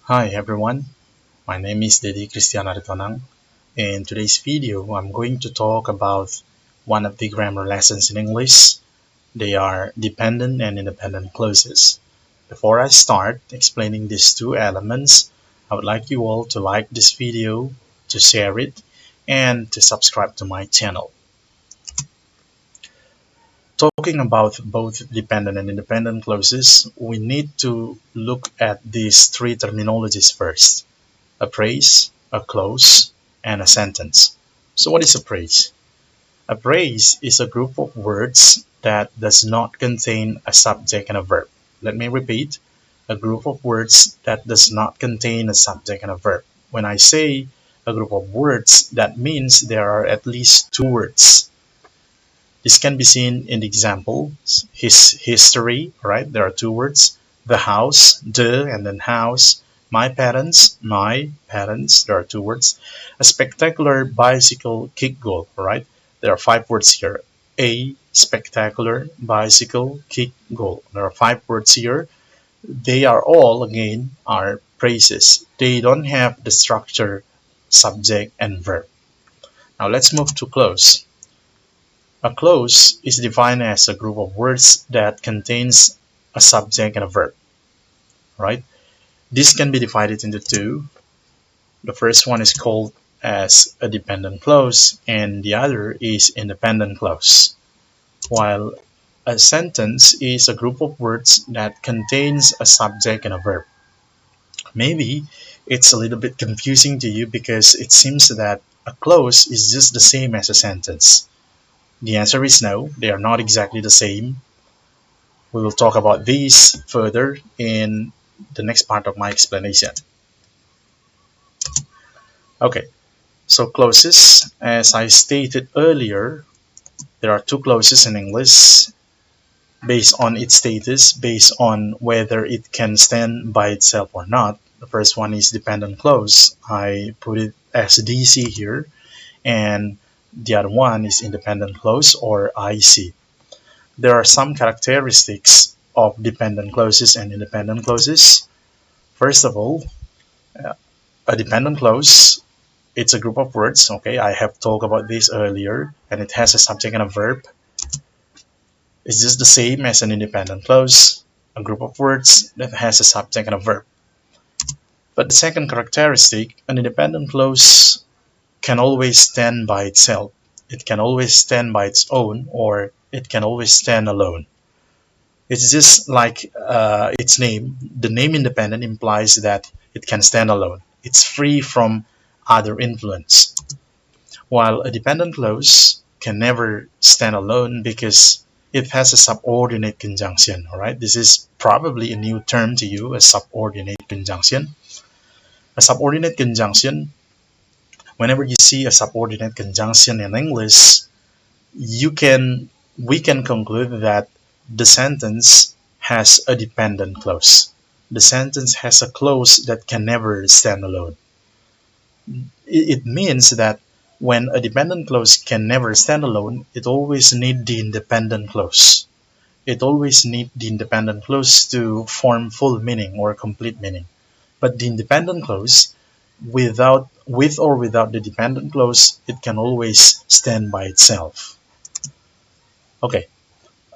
Hi everyone, my name is Dedi Christian Aritonang. In today's video, I'm going to talk about one of the grammar lessons in English. They are dependent and independent clauses. Before I start explaining these two elements, I would like you all to like this video, to share it, and to subscribe to my channel. Talking about both dependent and independent clauses, we need to look at these three terminologies first: a phrase, a clause, and a sentence. So what is a phrase? A phrase is a group of words that does not contain a subject and a verb. Let me repeat, a group of words that does not contain a subject and a verb. When I say a group of words, that means there are at least two words. This can be seen in the examples. His history, right? There are two words. The house, the, and then house. My parents, there are two words. A spectacular bicycle kick goal, right? There are five words here. A spectacular bicycle kick goal. There are five words here. They are all, again, are phrases. They don't have the structure, subject, and verb. Now let's move to clause. A clause is defined as a group of words that contains a subject and a verb, right? This can be divided into two. The first one is called as a dependent clause, and the other is independent clause. While a sentence is a group of words that contains a subject and a verb. Maybe it's a little bit confusing to you because it seems that a clause is just the same as a sentence. The answer is no, they are not exactly the same. We will talk about these further in the next part of my explanation. Okay, so clauses, as I stated earlier, there are two clauses in English based on its status, based on whether it can stand by itself or not. The first one is dependent clause. I put it as DC here, and the other one is independent clause or IC. There are some characteristics of dependent clauses and independent clauses. First of all, a dependent clause, it's a group of words. Okay, I have talked about this earlier, and it has a subject and a verb. It's just the same as an independent clause, a group of words that has a subject and a verb. But the second characteristic, an independent clause can always stand by itself. It can always stand by its own, or it can always stand alone. It's just like its name. The name independent implies that it can stand alone. It's free from other influence. While a dependent clause can never stand alone because it has a subordinate conjunction. All right, this is probably a new term to you, a subordinate conjunction. A subordinate conjunction, whenever you see a subordinate conjunction in English, we can conclude that the sentence has a dependent clause. The sentence has a clause that can never stand alone. It means that when a dependent clause can never stand alone, it always needs the independent clause. It always needs the independent clause to form full meaning or complete meaning. But the independent clause, with or without the dependent clause, it can always stand by itself. Okay,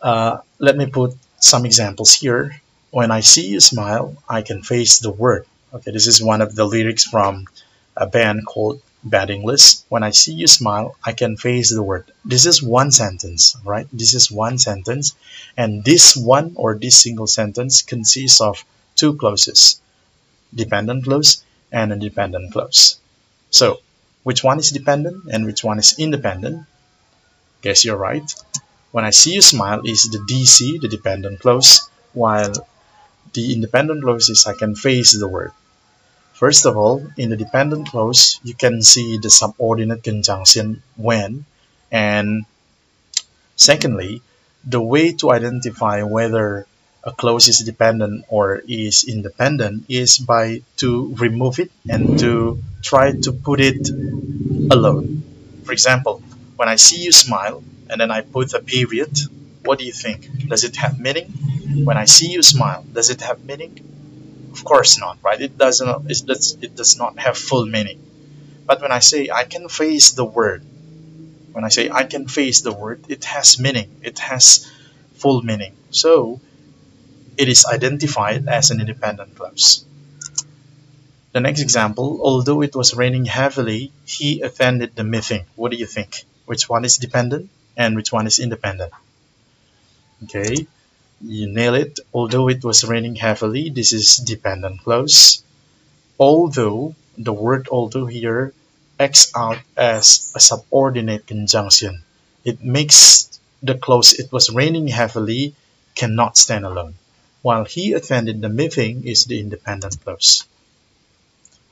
let me put some examples here. When I see you smile, I can face the word. Okay, this is one of the lyrics from a band called Bad English. When I see you smile, I can face the word. This is one sentence, right? This is one sentence. And this one or this single sentence consists of two clauses, dependent clause and independent clause. So, which one is dependent and which one is independent? Guess you're right. When I see you smile is the DC, the dependent clause, while the independent clause is I can face the word. First of all, in the dependent clause, you can see the subordinate conjunction when, and secondly, the way to identify whether a clause is dependent or is independent is by to remove it and to try to put it alone. For example, when I see you smile and then I put a period, what do you think? Does it have meaning? When I see you smile, does it have meaning? Of course not, right? It does not have full meaning. But when I say I can face the word, when I say I can face the word, it has meaning. It has full meaning. So it is identified as an independent clause. The next example, although it was raining heavily, he attended the meeting. What do you think? Which one is dependent and which one is independent? Okay, you nail it. Although it was raining heavily, this is dependent clause. Although, the word although here acts out as a subordinate conjunction. It makes the clause it was raining heavily cannot stand alone, while he attended the meeting is the independent clause.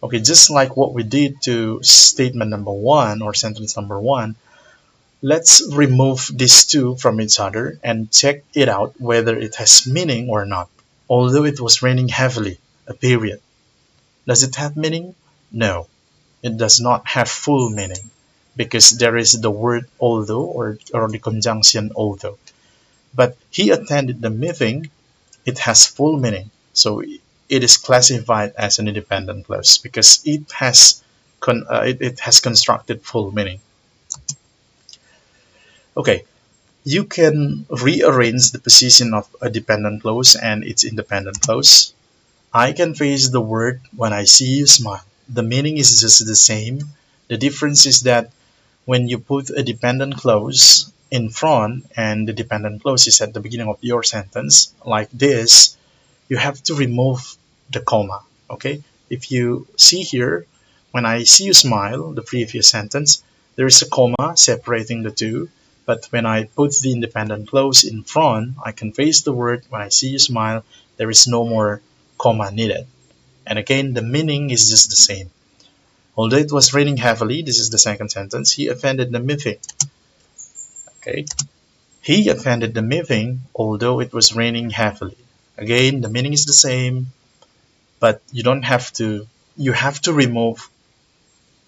Okay, just like what we did to statement number one or sentence number one, let's remove these two from each other and check it out whether it has meaning or not. Although it was raining heavily, a period. Does it have meaning? No, it does not have full meaning because there is the word although or the conjunction although. But he attended the meeting, it has full meaning. So it is classified as an independent clause because it has constructed full meaning. Okay, you can rearrange the position of a dependent clause and its independent clause. I can face the word when I see you smile. The meaning is just the same. The difference is that when you put a dependent clause in front and the dependent clause is at the beginning of your sentence, like this, you have to remove the comma. Okay, if you see here, when I see you smile, the previous sentence, there is a comma separating the two, but when I put the independent clause in front, I can face the word when I see you smile, there is no more comma needed. And again, the meaning is just the same. Although it was raining heavily, this is the second sentence, he attended the meeting. Okay, he attended the meeting although it was raining heavily. Again, the meaning is the same, but you have to remove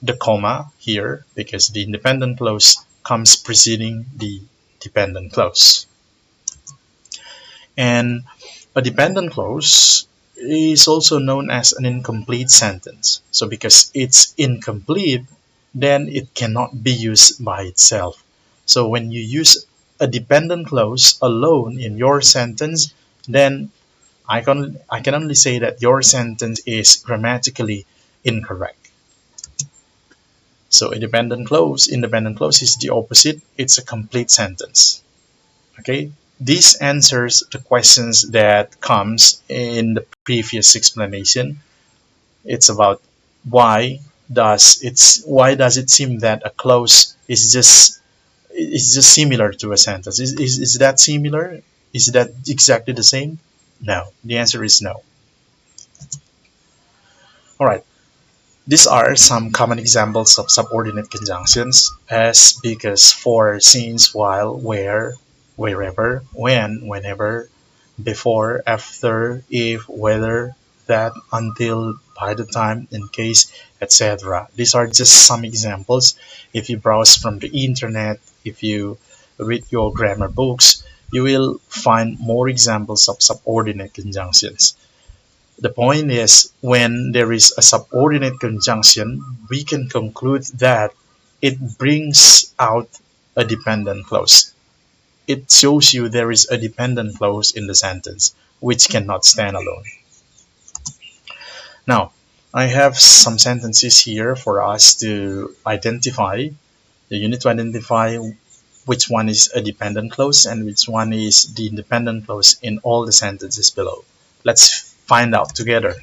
the comma here because the independent clause comes preceding the dependent clause. And a dependent clause is also known as an incomplete sentence. So because it's incomplete, then it cannot be used by itself. So when you use a dependent clause alone in your sentence, then I can only say that your sentence is grammatically incorrect. So independent clause is the opposite. It's a complete sentence. Okay, this answers the questions that comes in the previous explanation. It's about why does it seem that a clause is just similar to a sentence? Is that similar? Is that exactly the same? No. The answer is no. All right. These are some common examples of subordinate conjunctions: as, because, for, since, while, where, wherever, when, whenever, before, after, if, whether, that, until, by the time, in case, etc. These are just some examples. If you browse from the internet, if you read your grammar books, you will find more examples of subordinate conjunctions. The point is, when there is a subordinate conjunction, we can conclude that it brings out a dependent clause. It shows you there is a dependent clause in the sentence, which cannot stand alone. Now, I have some sentences here for us to identify. You need to identify which one is a dependent clause and which one is the independent clause in all the sentences below. Let's find out together.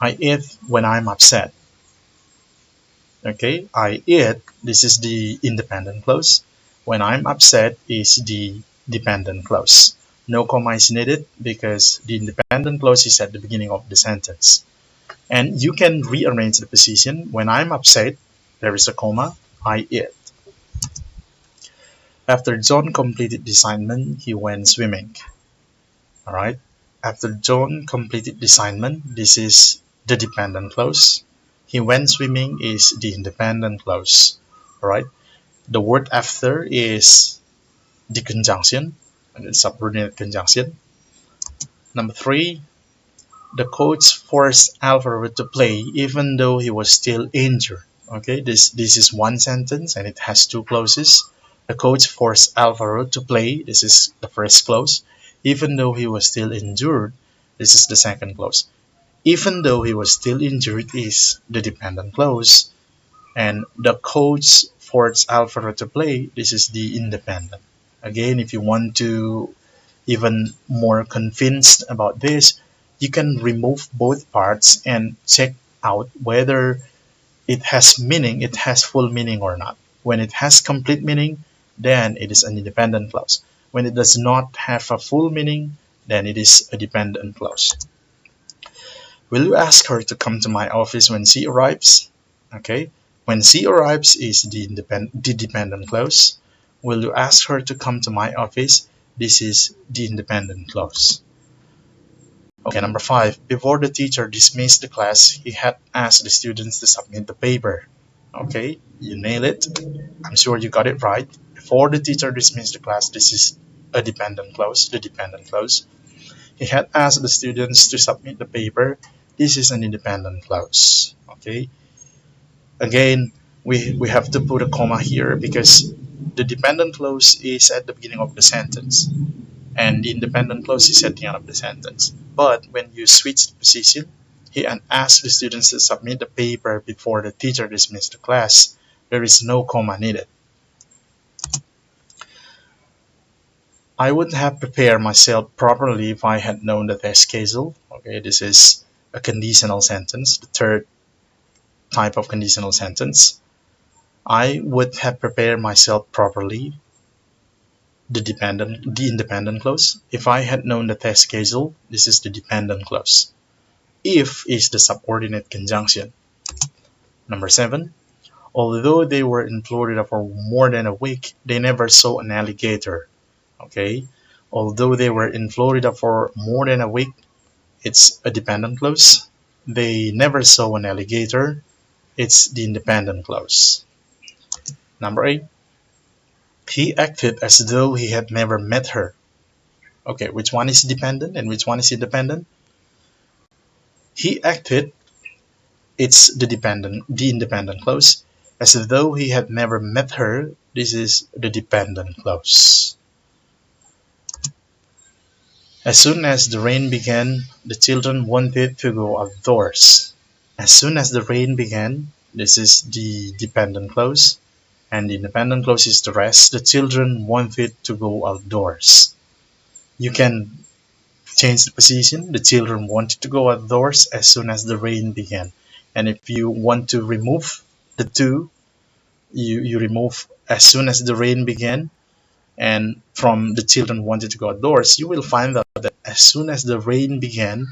I eat when I'm upset. Okay, I eat, this is the independent clause. When I'm upset is the dependent clause. No comma is needed because the independent clause is at the beginning of the sentence. And you can rearrange the position. When I'm upset, there is a comma, I eat. After John completed the assignment, he went swimming. All right. After John completed the assignment, this is the dependent clause. He went swimming is the independent clause. All right. The word after is the conjunction, and it's subordinate conjunction. Number three, The coach forced Alvaro to play even though he was still injured. Okay, this is one sentence and it has two clauses. The coach forced Alvaro to play. This is the first clause. Even though he was still injured. This is the second clause. Even though he was still injured is the dependent clause. And the coach forced Alvaro to play. This is the independent. Again, if you want to even more convinced about this, you can remove both parts and check out whether it has meaning, it has full meaning or not. When it has complete meaning, then it is an independent clause. When it does not have a full meaning, then it is a dependent clause. Will you ask her to come to my office when she arrives? Okay. When she arrives is the dependent clause. Will you ask her to come to my office? This is the independent clause. Okay, number 5. Before the teacher dismissed the class, he had asked the students to submit the paper. Okay, you nail it. I'm sure you got it right. Before the teacher dismissed the class, this is a dependent clause, the dependent clause. He had asked the students to submit the paper. This is an independent clause. Okay, again, we have to put a comma here because the dependent clause is at the beginning of the sentence and the independent clause is at the end of the sentence. But when you switch the position, he asked the students to submit the paper before the teacher dismissed the class. There is no comma needed. I would have prepared myself properly if I had known the test schedule. Okay, this is a conditional sentence, the third type of conditional sentence. I would have prepared myself properly, the independent clause. If I had known the test schedule, this is the dependent clause. If is the subordinate conjunction. Number 7. Although they were in Florida for more than a week, they never saw an alligator. Okay. Although they were in Florida for more than a week, it's a dependent clause. They never saw an alligator. It's the independent clause. Number 8. He acted as though he had never met her. Okay, which one is dependent and which one is independent? He acted, it's the independent clause. As though he had never met her, this is the dependent clause. As soon as the rain began, the children wanted to go outdoors. As soon as the rain began, this is the dependent clause. And the independent clause is the rest. The children wanted to go outdoors. You can change the position. The children wanted to go outdoors as soon as the rain began. And if you want to remove the two, you remove as soon as the rain began and from the children wanted to go outdoors, you will find out that as soon as the rain began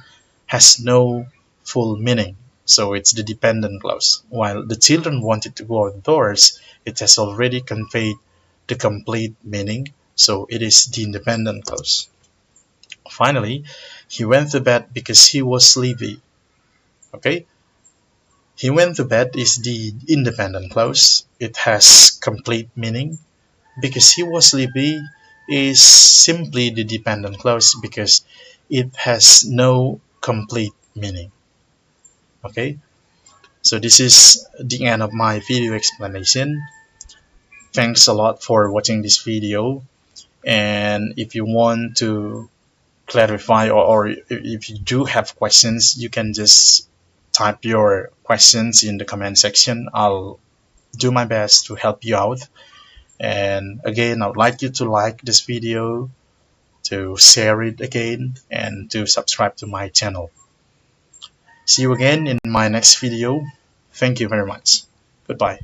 has no full meaning. So it's the dependent clause. While the children wanted to go outdoors, it has already conveyed the complete meaning. So it is the independent clause. Finally, he went to bed because he was sleepy. Okay? He went to bed is the independent clause. It has complete meaning. Because he was sleepy is simply the dependent clause because it has no complete meaning. Okay? So this is the end of my video explanation. Thanks a lot for watching this video. And if you want to clarify or if you do have questions, you can just type your questions in the comment section. I'll do my best to help you out. And again, I would like you to like this video, to share it again, and to subscribe to my channel. See you again in my next video. Thank you very much. Goodbye.